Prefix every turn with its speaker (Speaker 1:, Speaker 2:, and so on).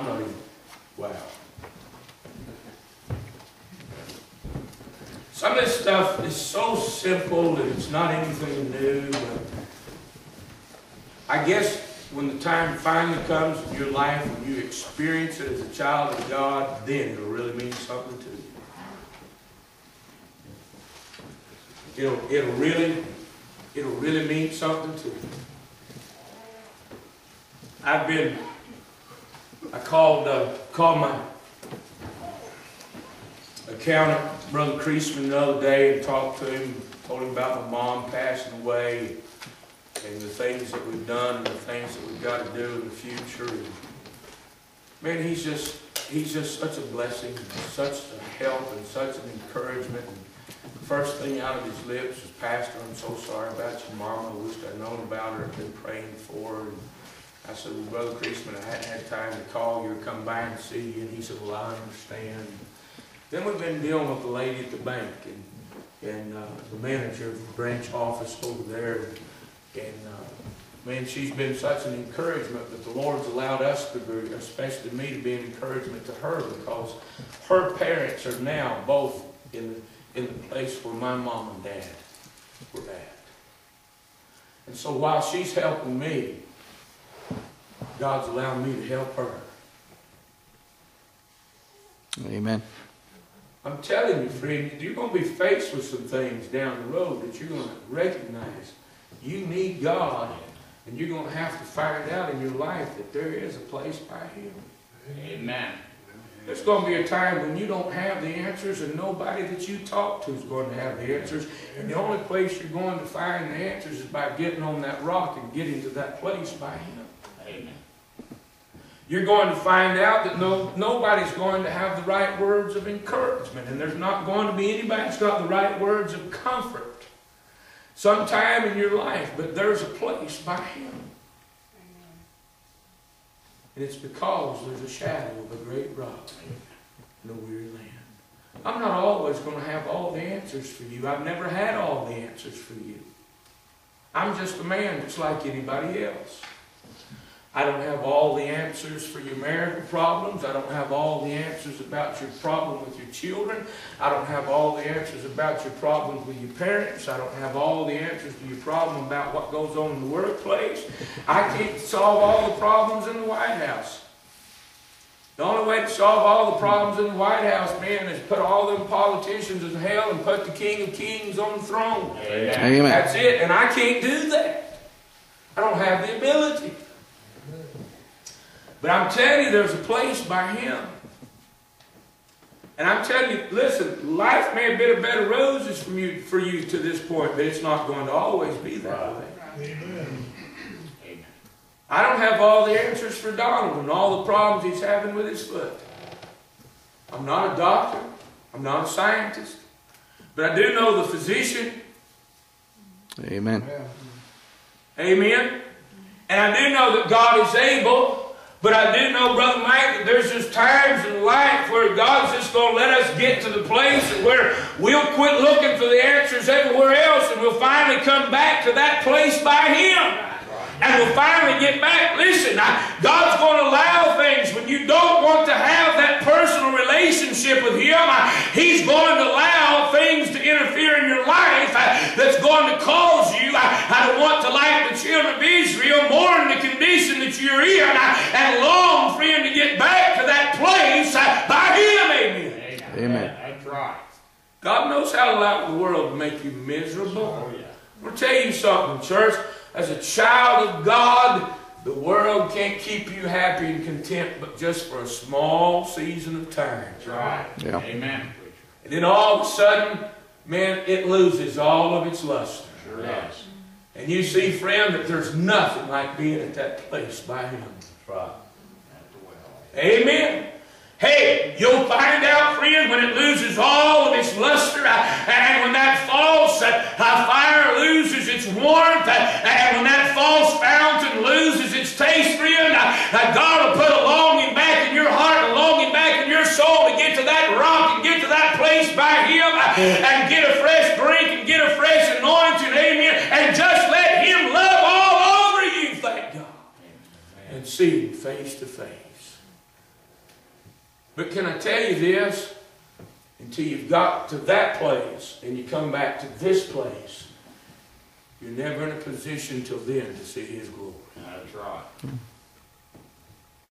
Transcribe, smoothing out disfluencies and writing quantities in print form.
Speaker 1: I'm not even, wow. Some of this stuff is so simple and it's not anything new, but I guess when the time finally comes in your life and you experience it as a child of God, then it'll really mean something to you. It'll really mean something to you. I called my accountant, Brother Creasman, the other day and talked to him, told him about my mom passing away and the things that we've done and the things that we've got to do in the future. And man, he's just such a blessing, such a help and such an encouragement. And the first thing out of his lips was, Pastor, I'm so sorry about your mom. I wished I'd known about her. I've been praying for her. And I said, well, Brother Creasman, I hadn't had time to call you or come by and see you. And he said, well, I understand. Then we've been dealing with the lady at the bank and the manager of the branch office over there. And man, she's been such an encouragement that the Lord's allowed us to be, especially me, to be an encouragement to her, because her parents are now both in the place where my mom and dad were at. And so while she's helping me, God's allowing me to help her.
Speaker 2: Amen.
Speaker 1: I'm telling you, friend, you're going to be faced with some things down the road that you're going to recognize. You need God, and you're going to have to find out in your life that there is a place by Him.
Speaker 3: Amen.
Speaker 1: There's going to be a time when you don't have the answers, and nobody that you talk to is going to have the answers. And the only place you're going to find the answers is by getting on that rock and getting to that place by Him.
Speaker 3: Amen.
Speaker 1: You're going to find out that nobody's going to have the right words of encouragement, and there's not going to be anybody that's got the right words of comfort sometime in your life, but there's a place by Him. And it's because there's a shadow of a great rock in a weary land. I'm not always going to have all the answers for you. I've never had all the answers for you. I'm just a man just like anybody else. I don't have all the answers for your marital problems. I don't have all the answers about your problem with your children. I don't have all the answers about your problems with your parents. I don't have all the answers to your problem about what goes on in the workplace. I can't solve all the problems in the White House. The only way to solve all the problems in the White House, man, is put all them politicians in hell and put the King of Kings on the throne.
Speaker 3: Amen.
Speaker 2: Amen.
Speaker 1: That's it, and I can't do that. I don't have the ability. But I'm telling you, there's a place by Him. And I'm telling you, listen, life may have been a bed of roses for you to this point, but it's not going to always be that way.
Speaker 3: Amen.
Speaker 1: I don't have all the answers for Donald and all the problems he's having with his foot. I'm not a doctor. I'm not a scientist. But I do know the physician.
Speaker 2: Amen.
Speaker 1: Amen. And I do know that God is able. But I do know, Brother Mike, that there's just times in life where God's just going to let us get to the place where we'll quit looking for the answers everywhere else, and we'll finally come back to that place by Him. And we'll finally get back. Listen, God's going to allow things when you don't want to have that personal relationship with Him. He's going to allow things to interfere in your life that's going to cause you to want to, like the children of Israel, mourn the condition that you're in and long for Him to get back to that place by Him. Amen.
Speaker 2: Amen.
Speaker 3: That's right.
Speaker 1: God knows how to allow the world to make you miserable.
Speaker 3: Oh, yeah.
Speaker 1: I'm going to tell you something, church. As a child of God, the world can't keep you happy and content but just for a small season of time.
Speaker 3: That's right.
Speaker 2: Yeah.
Speaker 3: Amen.
Speaker 1: And then all of a sudden, man, it loses all of its luster.
Speaker 3: Sure does.
Speaker 1: And you see, friend, that there's nothing like being at that place by Him.
Speaker 3: That's right.
Speaker 1: Amen. Hey, you'll find out, friend, when it loses all of its luster, and when that false fire loses its warmth, and when that false fountain loses its taste, friend, God will put a longing back in your heart, a longing back in your soul to get to that rock and get to that place by Him, and get a fresh drink and get a fresh anointing, amen, and just let Him love all over you, thank God, and see Him face to face. But can I tell you this? Until you've got to that place and you come back to this place, you're never in a position till then to see His glory.
Speaker 3: That's right.